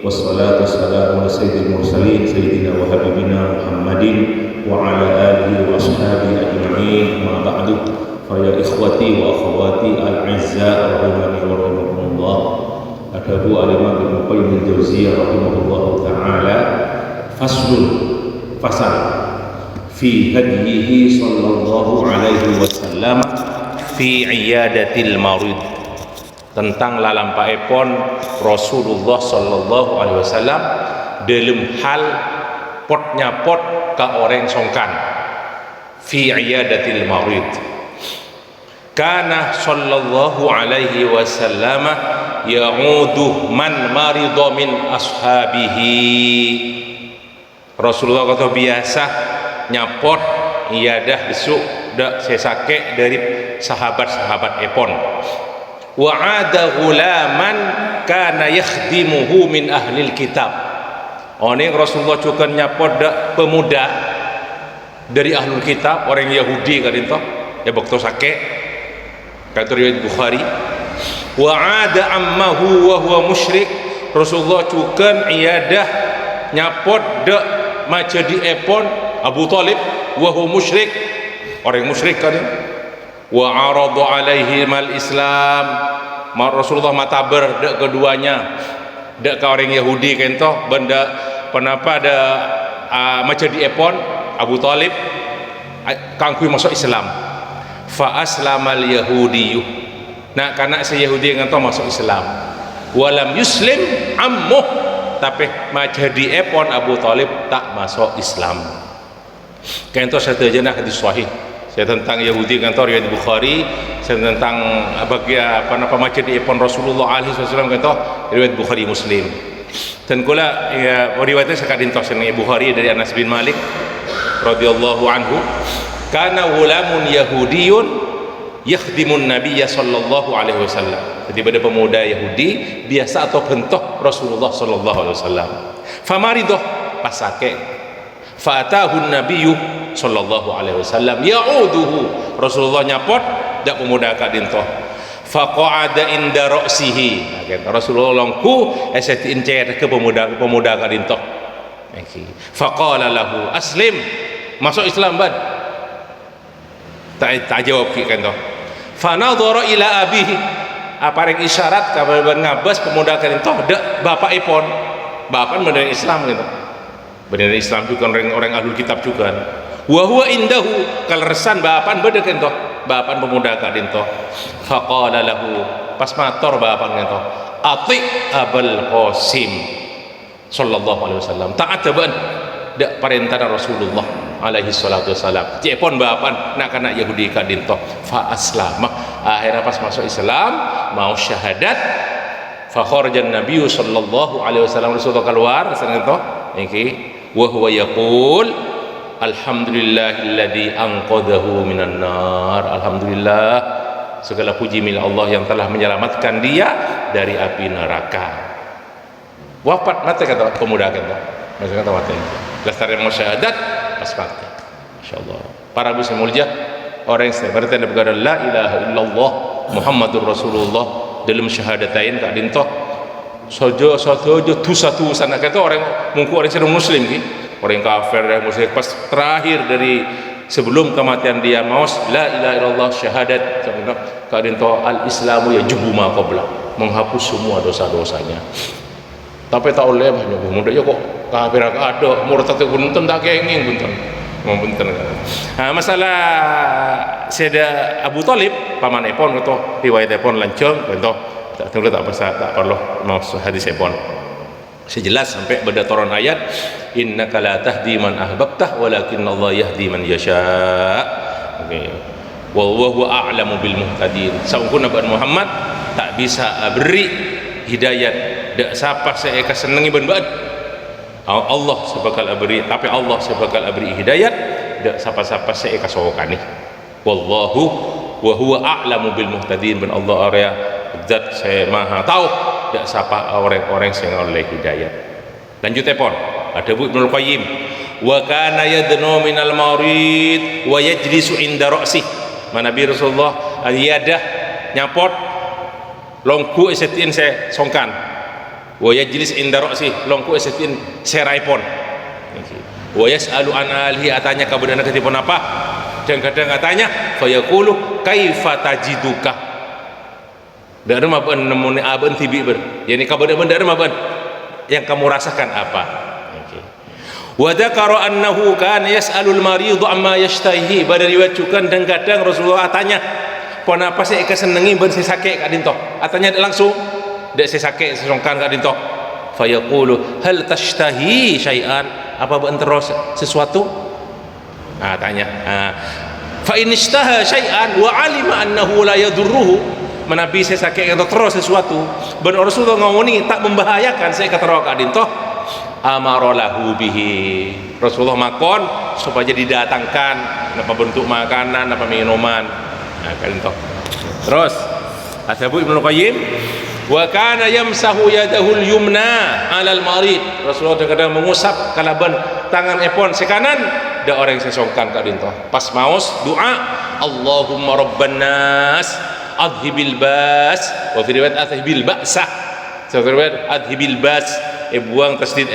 wassalatu wassalamu ala sayyidil mursalin sayyidina wa habibina Muhammadin wa ala alihi wa ashabihi ajma'in. Ma ba'du, fa ya ikhwati wa akhwati al-'izza rahimani wa rahimakumullah. Adabu al-Imam Ibnu Qayyim al-Jauziyah rahimahullah taala, fasal fi hadihi sallallahu alaihi wasallam fi iyadatil marid, tentang lalampaipon Rasulullah sallallahu alaihi wasallam dalam hal pot nyapot ka orang songkan. Fi iyadatil marid, kana sallallahu alaihi wasallam ya'udu man marida min ashabihi. Rasulullah kata biasa nyapot iyadah besuk dak sesake dari sahabat-sahabat epon. Wa ada gulaman kana yakhdimuhu min ahlil kitab. Ini Rasulullah juga nyapot dak pemuda dari ahlul kitab, orang Yahudi kan itu ya waktu sake kata riwayat Bukhari. Wa ada ammahu wa huwa musyrik. Rasulullah juga iyadah nyapot dak maca di epon Abu Talib wa huwa musyrik, orang musyrik kan. Wa aradu alaihi mal Islam. Rasulullah mataber dak keduanya, dak ka orang Yahudi kan toh benda kenapa ada maca di epon Abu Talib kangkui masuk Islam. Fa aslamal yahudiyyu, nah karena si Yahudi kan toh masuk Islam. Walam yuslim ammuh, tapi maca di epon Abu Talib tak masuk Islam. Kan toh satu jenah hadis sahih. Saya tentang Yahudi kan toh riwayat Bukhari, saya tentang bagian apa maca di epon Rasulullah alaihi wasallam kan toh riwayat Bukhari Muslim. Dan kula ya riwayatnya sekadin toh seneng Bukhari dari Anas bin Malik radhiyallahu anhu, kana gulamun yahudiyun yakhdimun nabiyya sallallahu alaihi wasallam. Jadi pada pemuda Yahudi biasa atau bentuk Rasulullah sallallahu alaihi wasallam. Famaridoh pasake fa'atahu nabiyyu sallallahu alaihi wasallam ya'uduhu. Rasulullah nyapot dak pemuda kadintoh faqa'ada inda ra'sihi. Rasulullah longku eseti incer ke pemuda kadintoh. Faqala lahu aslim, masuk Islam bad. Tak jawab ki kan toh. Fa nadhara ila abihi, aparek isyarat kabar ngabas pemuda kadintoh dak bapakipun. Bapak bener Islam gitu. Bener Islam juga orang ahlul kitab juga. Wa huwa indahu, kalresan bapan beda kento, bapan pemuda kadinto. Faqala lahu, pas mator bapan kento, ati Abul Qasim sallallahu alaihi wasallam, taat ban dak perintah Rasulullah alaihi salatu wasallam. Cepon bapan nak kana Yahudi kadinto. Fa aslama, akhirnya pas masuk Islam mau syahadat. Fa kharajan nabiyyu sallallahu alaihi wasallam, Rasulullah keluar sanento iki wa huwa yaqul alhamdulillahilladzi anqadhahu minan nar. Alhamdulillah, segala puji milik Allah yang telah menyelamatkan dia dari api neraka. Wafat mati kata pemuda kata, maksudnya kata mati lestari mau syahadat pas mati. Insyaallah para muslim mulia, orang yang berarti ada berkata la ilaha illallah Muhammadur Rasulullah dalam syahadatain kak dintoh sojo tu sana kata orang mungku orang sedang muslim ki, orang kafir dan muslim pas terakhir dari sebelum kematian dia maus la ilaha illallah syahadat kak dintoh al islamu ya jubu ma qabla, menghapus semua dosa-dosanya. Tapi tak oleh banyak muda ya kok kafir ada murtad punten tak kenging punten punten. Nah, masalah seda Abu Talib paman epon kata riwayat epon lancung kata tak tunggu tak perlu mau hadis epon sejelas sampai pada turun ayat innaka la tahdi man ahbabtah walakinallahu yahdi man yasha. Okey, wallahu a'lamu bil muhtadin. Saungkun Nabi Muhammad tak bisa beri hidayat dak siapa saya kesenangi ben bad Allah sebakal beri, tapi Allah sebakal beri hidayat dak siapa-siapa saya kasokani. Wallahu wa huwa a'lamu bil muhtadin, ben Allah area zat saya maha tahu dak siapa orang-orang yang oleh hidayat. Lanjut epon ada Bu Ibnu Qayyim, wa kana yadnu minal marid wa yajlisu inda ra'si. Nabi Rasulullah yadah nyapot longku esetin saya songkan wa yajlis inda ra'si longku esetin seraipon, wa yas'alu an alihi atanya kabudana ketipun apa, dan kadang katanya fa yaqulu kaifa tajiduka dari maben nemune aben tibi ber yani kabudana dari maben yang kamu rasakan apa. Wa dzakara annahu kana yas'alul marid amma yashtahi, pada riwayatkan dan kadang Rasulullah tanya kenapa sih kesenengi ben sesake kak dinto, atanya langsung dek sesake sesongkan kak dinto, fa yaqulu hal tashtahi syai'an, apa ben terus sesuatu, tanya fa in ishtaha syai'an wa alima annahu la yadurruhu, menabi sesake atau terus sesuatu ben Rasulullah ngomoni tak membahayakan saya ketero kak dinto, amarolahu bihi, Rasulullah makon supaya didatangkan apa bentuk makanan apa minuman. Kalian tahu. Terus Ashabu Ibnu Qayyim wa kana yamsahu yadahu al-yumna 'ala al-marid, Rasulullah kadang mengusap kalaban tangan epon sekanan da orang yang sesongkan ka dinto pas maos doa Allahumma rabban nas adhibil bas, wa fi riwayat adhibil ba'sa, riwayat adhibil bas buang tasdid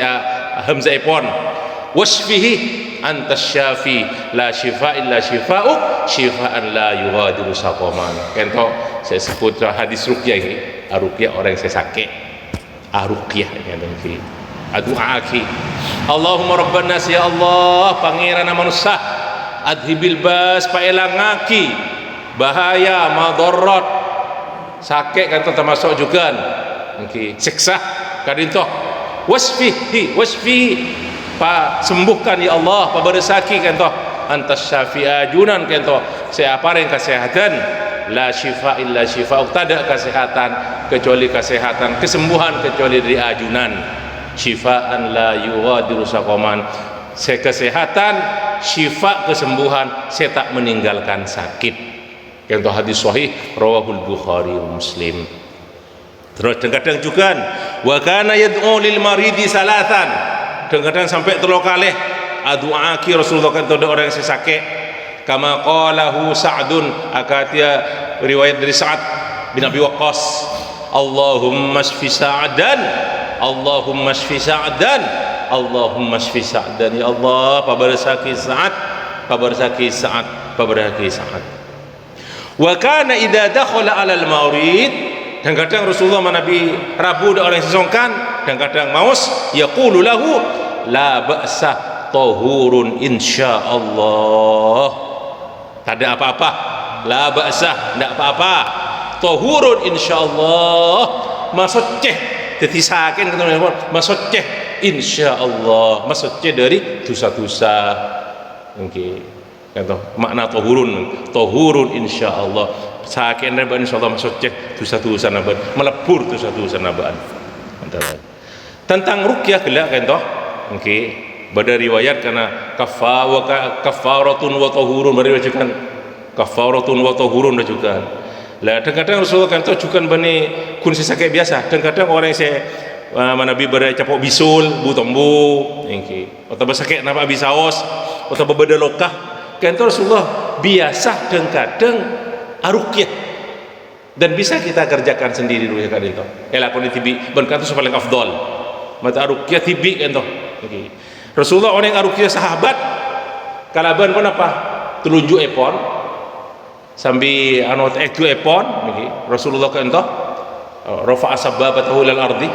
hamzah epon, wasfihi antas syafi la syifa illa syifa'uk syifaan la yughadiru saqaman. Kento saya sebut hadis ruqyah ini, ruqyah orang yang saya sakit, ruqyah ini adu'aki Allahumma rabban nas, ya Allah pangeran manusia, adhibil bas paelangaki bahaya madarat sakit kan termasuk juga siksa kadinto, wasfihi pa sembuhkan ya Allah, pa beresaki kento antas syafi'a junan kento saya paring kesehatan, la syifa illa syifa, tidak kesehatan kecuali kesehatan, kesembuhan kecuali dari ajunan, syifaan la yughadiru saqaman, saya kesehatan syifa kesembuhan, saya tak meninggalkan sakit. Kento hadis sahih rawahul Bukhari Muslim. Terus kadang juga wa kana yad'u lil maridi salatan, kadang sampai 3 kali adu'aki Rasulullah kan ada orang yang sesake, kama qalahu Sa'dun, akatia riwayat dari Sa'ad bin Abi Waqqas, Allahumma shfi Sa'dan Allahumma shfi Sa'dan Allahumma shfi Sa'dan, ya Allah pabarsaki Sa'ad pabarsaki Sa'ad pabarsaki Sa'ad. Wa kana idza dakhala 'ala al-marid, dan kadang Rasulullah menabi rabu da orang yang sesongkan, dan kadang maus yaqulu lahu la ba'sa tahurun insyaallah, tak ada apa-apa, la ba'sa tidak apa-apa, tahurun insyaallah, maksud ceh ditisakin teman-teman, maksud ceh insyaallah, maksud ceh dari dosa-dosa. Kan makna tahurun insyaallah, sakin nabaan insyaallah maksud ceh dosa-dosa nabaan, melebur dosa-dosa nabaan. Tentang ruqyah gelak kan toh, pada riwayat karena kafaratun wa tahurun, meriwayatkan kafaratun wa tahurun juga. Lah kadang-kadang Rasulullah kan toh juga bani kun sesake biasa, dan kadang orang yang saya manabi pada capok bisul bu tombu atau besake napa bisaos atau bebeda lokah kan toh Rasulullah biasa dan kadang ruqyah, dan bisa kita kerjakan sendiri dulu ya kan itu. Elakon tibi ban kan itu paling afdal. Mata ruqyah tibi kan toh. Rasulullah orang yang ruqyah sahabat kalaban pun apa? Telunjuk epon sambil anot ekju epon Rasulullah kan toh rafa'a sababatahu lil ardi.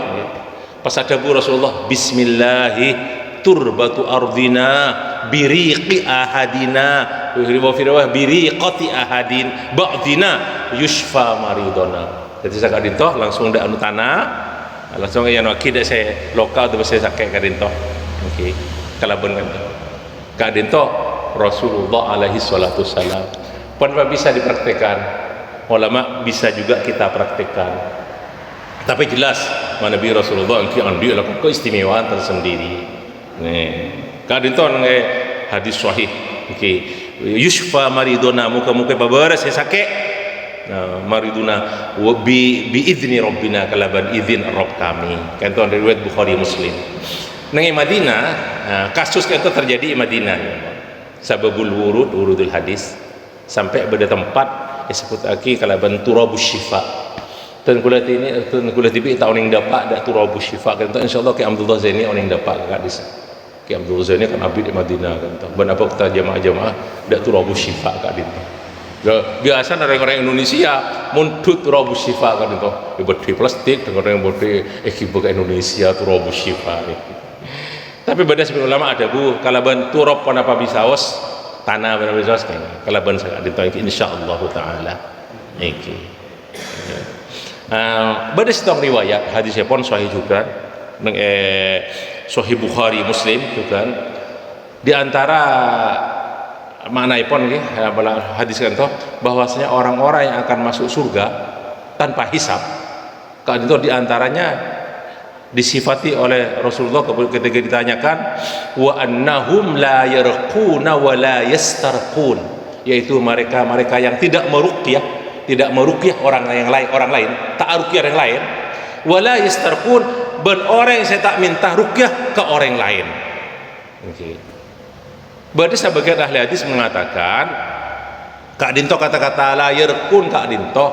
Pas adabu Rasulullah bismillahi turbatu ardina biriqi ahadina, riwayat biriqati ahadin ba'dina yushfa maridona. Jadi saya kadinto langsung dak anu tanah, langsung yang akidah saya lokal tu saya sakit kadinto. Kalaban kadinto Rasulullah alaihi salatu wasalam. Pada bisa dipraktikkan, ulama bisa juga kita praktikkan. Tapi jelas Nabi Rasulullah dia lakukan keistimewaan tersendiri. Kadinto hadis sahih. Yushfa maridona, muka-muka babaras saya sakit mariduna bi idzni rabbina, kalaban izin Rabb kami. Kan itu riwayat Bukhari Muslim. Nang Madinah kasus itu terjadi di Madinah. Sababul wurudul hadis sampai pada tempat disebut lagi kalaban turabus syifa, Tan kula tibi ta oning dapat dak turabu syifa kan insyaallah ke Abdullah Zaini oning dapat kat desa. Ke Abdullah Zaini kan abid di Madinah kan. Ben apa kita jamaah-jamaah dak turabu syifa kat desa. Biasa orang-orang Indonesia muntut turabu syifa kan itu. Beti plastik dengan orang beti ekibuk Indonesia turabu syifa ni. Tapi beda sebagai ulama ada bu kalaban turab panapa bisaos tanah panapa bisaos kan. Kalaban sangat ditanya insyaallah taala. Iki. Beda setong riwayat hadis pun sahih juga sahih Bukhari Muslim juga di antara makna pun hadis kan toh bahwasanya orang-orang yang akan masuk surga tanpa hisab kan itu di antaranya disifati oleh Rasulullah ketika ditanyakan wa annahum la yarquna wa la yastarqun, yaitu mereka yang tidak meruqyah orang lain tak ruqyah orang lain, wala yastarqun, ben orang yang saya tak minta ruqyah ke orang lain. Okay. Berarti sebagian ahli hadis mengatakan Kak Dinto kata-kata la yarqun Kak Dinto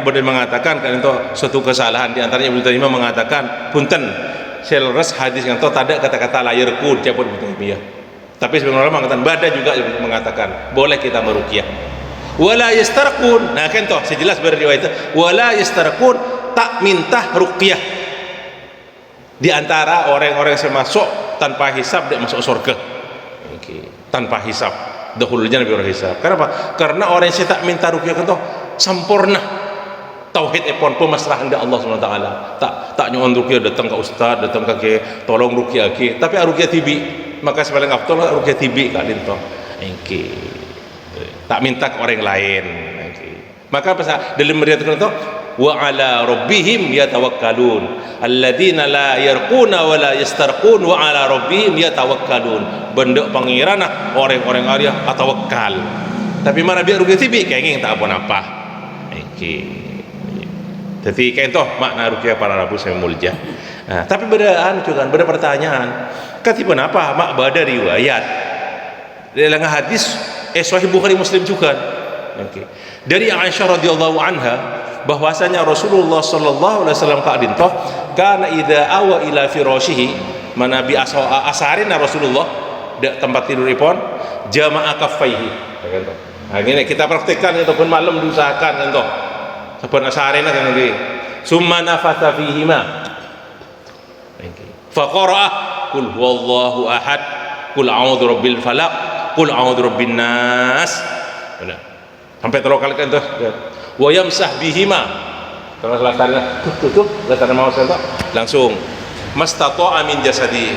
benar mengatakan Kak Dinto suatu kesalahan di antaranya Ibnu Taimiyah mengatakan punten seleres hadis yang tak ada kata-kata la yarqun capun Ibnu Taimiyah, tapi sebenarnya mengatakan bada juga mengatakan boleh kita meruqyah. Wala yastarqun, nah kan toh sejelas berriwayat wala yastarqun, tak minta ruqyah di antara orang-orang yang masuk tanpa hisab dia masuk surga. Okay. Tanpa hisab dahulunya lebih hisab. Kenapa? Karena orang yang tak minta ruqyah kan toh sempurna tauhid epon pemasrahan di Allah Subhanahu wa taala. Tak nyuwun ruqyah datang ke ustaz, datang ke tolong ruqyah ke, tapi ruqyah tibi, maka sebaliknya afdal ruqyah tibi Kak Dinto. Okay. Tak minta ke orang lain. Okay. Maka pasal dalam riwayat itu wa ala rabbihim yatawakkalun alladzina la yarquna wa la yastarqun wa ala rabbihim yatawakkalun, benda pangeran orang-orang Arya atawakkal, tapi mana biar rugi tibi kenging tak apa-apa. Okay. Jadi kayak itu makna ruqyah para rabu saya mulja. Nah, tapi beda juga beda pertanyaan katipan apa mak bada riwayat dalam hadis Sahih Bukhari Muslim juga. Okay. Dari Aisyah radhiyallahu anha bahwasanya Rasulullah sallallahu alaihi wasallam Kak Dinto kana idza awa ila firashihi, mana bi asarina Rasulullah dak tempat tiduripun jama'a kaffaihi. Nah, ini kita praktikkan itu pun malam diusahakan kan toh. Saben asarina kan iki. Summa nafatha fihima. Fa qara'a qul huwallahu ahad, qul a'udzu birabbil falaq, qul a'udzu birabbin nas. Benar. Sampai terlalu kali kan tuh. Wa yamsah bihima. Terus latarnya tutup, latarnya mau sentuh langsung mastata'a min jasadi.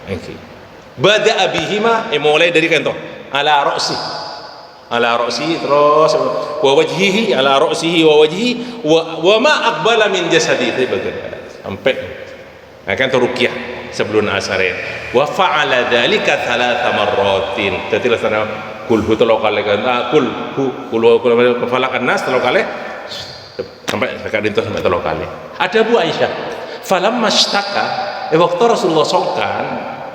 Okay. Bada'a bihima mulai dari kan tuh ala ra'si terus wa wajhihi ala ra'sihi wa wajhihi wa ma aqbala min jasadi sampai akan tuh ruqyah sebelum asarin wa fa'ala dzalika thalatha marratin. Dadi lasana kul hu telo kali kan kul kefalakan nas telo kali sampai Kak Dinto sampai telo kali. Ada Bu Aisyah falamma mashtaka waktu Rasulullah songkan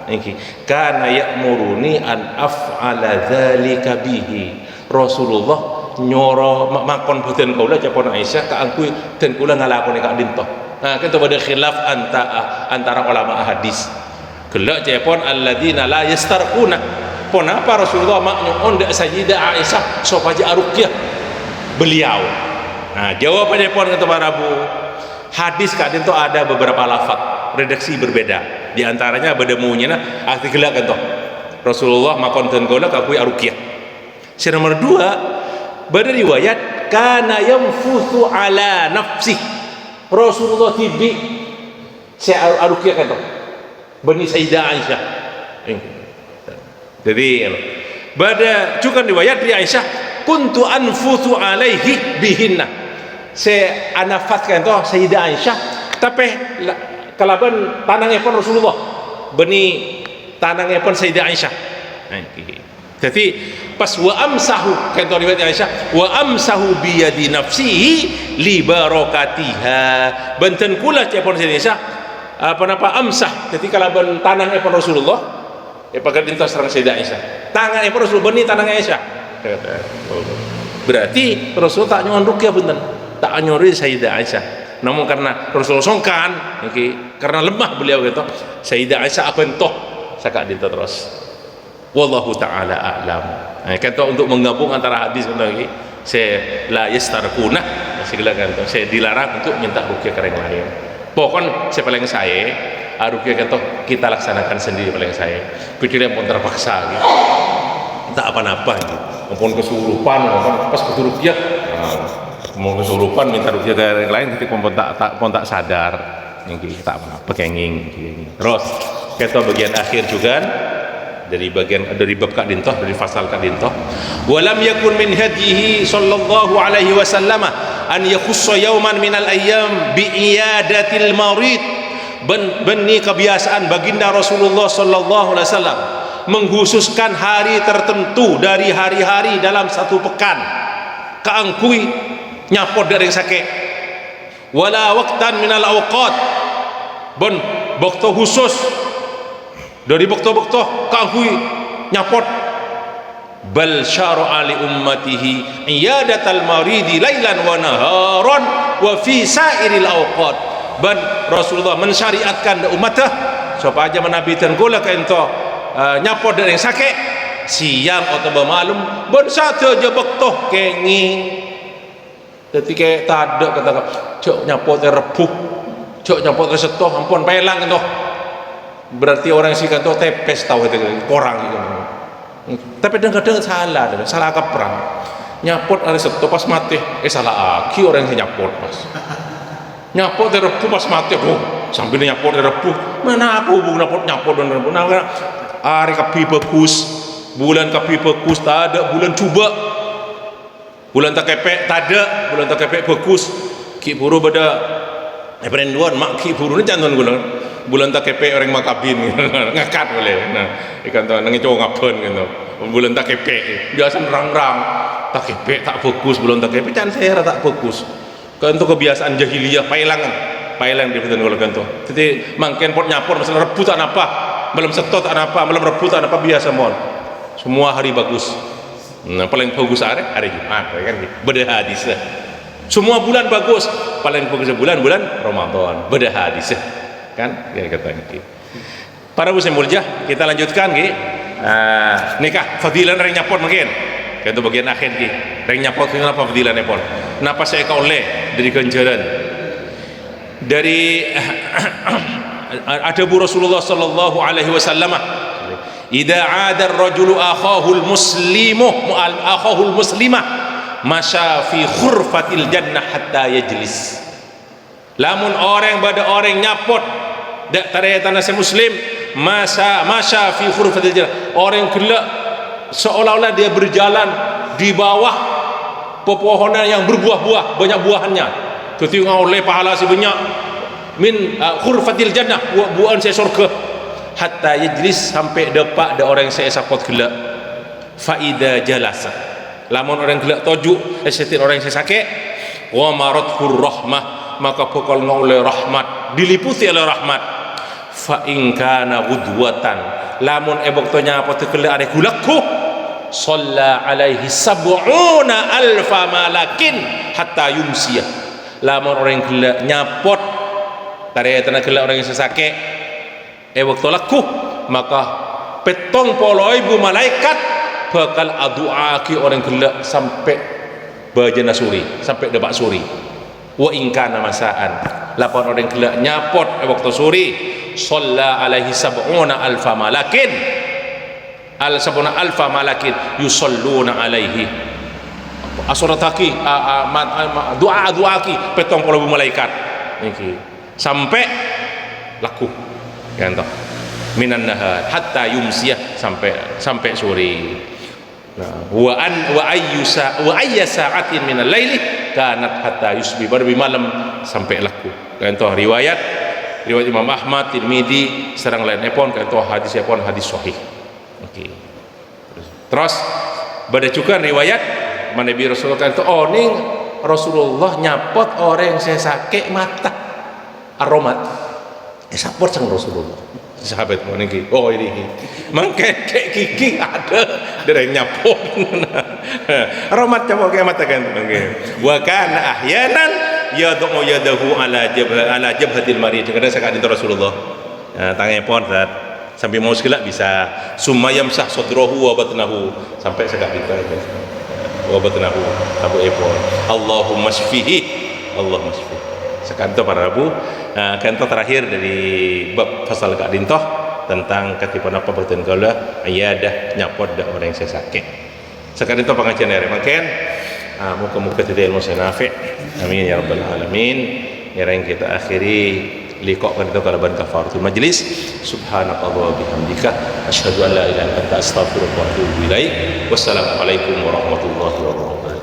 iki kana ya'muruni an af'ala dzalika bihi. Rasulullah nyoro makon boten kaula capon Aisyah ka angku den kula ngalakoni Kak Dinto. Nah, kita pada khilaf antara ulama hadis. Gelak cepon alladzina la yastarquna. Pon apa Rasulullah maknyuun dak Sayyidah Aisyah supaya ruqyah beliau. Nah, jawabannya pon kata para Rabu. Hadis Kak Dinto ada beberapa lafaz, redaksi berbeda. Di antaranya beda munyana arti gelak kan toh. Rasulullah makon ten kaula ka kuwi ruqyah. Yang nomor 2, beda riwayat kana yamfuthu ala nafsihi. Rasulullah tibi saya aruqyah kan bani Sayyidah Aisyah. Jadi pada juga riwayat dari Aisyah kuntu anfuthu alaihi bihinna, saya anafat kan Sayyidah Aisyah tapi kalaban tanangnya pun Rasulullah bani tanangnya pun Sayyidah Aisyah. Jadi pas wa amsahu kan riwayat Aisyah wa amsahu bi yadi nafsihi li barakatiha, benten kula cepon Indonesia apa amsah. Jadi kalau ben tanangnya pun Rasulullah pakai dintas serang Sayyidah Aisyah tangan pun Rasulullah beni tanangnya Aisyah, berarti Rasul tak nyuwun ruqyah benten. tak nyori Sayyidah Aisyah. Namun karena Rasulullah songkan karena lemah beliau gitu, Sayyidah Aisyah apa entoh sakak dinto terus. Wallahu taala a'lam. Kata untuk menggabung antara hadis kata iki, saya la yastarquna segala kan saya dilarang untuk minta ruqyah ke orang lain. Pokoknya saya paling saya ruqyah kata kita laksanakan sendiri paling saya. Pikiran pun terpaksa gitu. Tak apa-apa gitu. Maupun kesurupan, pas kudu ruqyah. Mau kesurupan minta ruqyah ke orang lain ketika pun tak sadar. Nggih tak apa-apa kenging. Terus kata bagian akhir juga dari bab Kak Dintoh, dari fasal Kak Dintoh, walam yakun min hadihi sallallahu alaihi wasallam an yakhussa yawman minal ayyam bi iyadatil marid. Benih kebiasaan baginda Rasulullah sallallahu alaihi wasallam mengkhususkan hari tertentu dari hari-hari dalam satu pekan kaangkui nyapot dari sakit, wala waqtan minal awqat waktu khusus dari waktu-waktu kahui nyapot, bal syara'a li ummatihi iyadatal maridi lailan wa naharan wa fi sairil awqat. Dan Rasulullah mensyariatkan umatnya supaya menabikan gula ke ento nyapot dari sakit siang atau malam ben satu je waktu kengi ketika tak ada kata cok nyapot rebuh cok nyapot setoh ampun pelang ento. Berarti orang sih kata tepes tahu itu korang gitu. Tapi kadang-kadang salah kaprah. Nyapot ada satu pas mati, salah aki orang yang nyapot pas. Nyapot rebu pas mati, sambil nyapot rebu. Mana aku hubung nyapot dan rebu. Nah, hari kapi bagus, bulan kapi bagus, tak ada bulan coba. Bulan tak kepek, tak ada bulan tak kepek bagus. Ki buru beda perenduan mak ki buru ni jantan bulan tak kepek orang makabin ngakat boleh nah ikan tu nang cowok ngapen gitu bulan tak kepek biasa rang-rang tak kepek tak fokus bulan tak kepek jangan saya tak fokus kan tu kebiasaan jahiliyah pailang dia betul kalau kan tu jadi mangken pot nyapor masalah rebu tak apa belum setot tak apa belum rebu tak apa biasa mon semua hari bagus nah paling bagus hari Jumat kan beda hadis lah semua bulan bagus paling bagus bulan Ramadan beda hadis kan ya kata gitu. Para muslim mulia kita lanjutkan ki nikah fadilan reng nyapot mungkin itu bagian akhir ki reng nyapot kenapa fadilan nepon kenapa saya kau oleh dari ganjaran dari adabu Rasulullah sallallahu alaihi wasallam idza aada ar-rajulu akhahul muslimah masya fi khurfatil jannah hatta yajlis. Lamun orang pada orang nyapot dak taraya tanah muslim masa fi khurfatil jannah orang gelak seolah-olah dia berjalan di bawah pepohonan yang berbuah-buah banyak buahannya ketika oleh pahala sebanyak min khurfatil jannah buahan saya surga hatta yajlis sampai depak ada orang saya sapot gelak faida jalasa lamun orang gelak tojuk setir orang saya sakit wa maradhur rahmah maka bakal oleh rahmat diliputi oleh rahmat fa in kana ghudwatan lamun eboktonya apa tekele are gulakku shalla alaihi sab'una alfa malakin hatta yumsiyah lamun orang gelak nyapot tare tanah gelak orang yang sesake ebokto laku maka petong polo ibu malaikat bakal aduaki orang gelak sampai bajana suri sampai debak suri wa ingkana masaan lapan orang gelak nyapot waktu suri shalla alaihi sab'una alfa malakin sab'una alfa malakin yusalluna alaihi asurataki doa-doaki petong puluh malaikat iki sampai laku kan toh minan nahar hatta yumsiyah sampai sore. Nah, wa ayya sa'atin minal laili kanat hatta yusbi berbi malam sampai laku. Contoh riwayat Imam Ahmad, Tirmidzi, serang lain epon contoh hadis epon hadis sahih. Okey. Terus badacukan riwayat Nabi Rasulullah kata oh ning Rasulullah nyapot orang yang saya sakit mata aromat. Sapot sang Rasulullah. Sahabat niki oh ini mangke kek gigi ada dari nyapot Rahmat cabut kiamat kan. Wa kana ahyanan yad'u yadahu ala jabhatil marid. Kadang sekali Rasulullah. Tangannya pon sampai mau sekilak bisa. Summa yamsah sadrahu wa batnahu sampai sekali kita itu. Wa batnahu abu epon. Allahumma shfihi. Allahumma shfihi. Sekarang itu para Rabu. Kanto terakhir dari bab fasal Kak Dintoh tentang ketipan apa berten kaula ayadah nyapot dak orang yang saya sakit. Sekarang itu pengajian hari makan. Muka-muka tidak ilmu nafi'. Amin ya rabbal alamin. Yang kita akhiri liqa kan itu kalaban kafaratul majlis. Subhanakallah wa bihamdika asyhadu an la ilaha illa anta astaghfiruka wa atubu ilaik. Wassalamualaikum warahmatullahi wabarakatuh.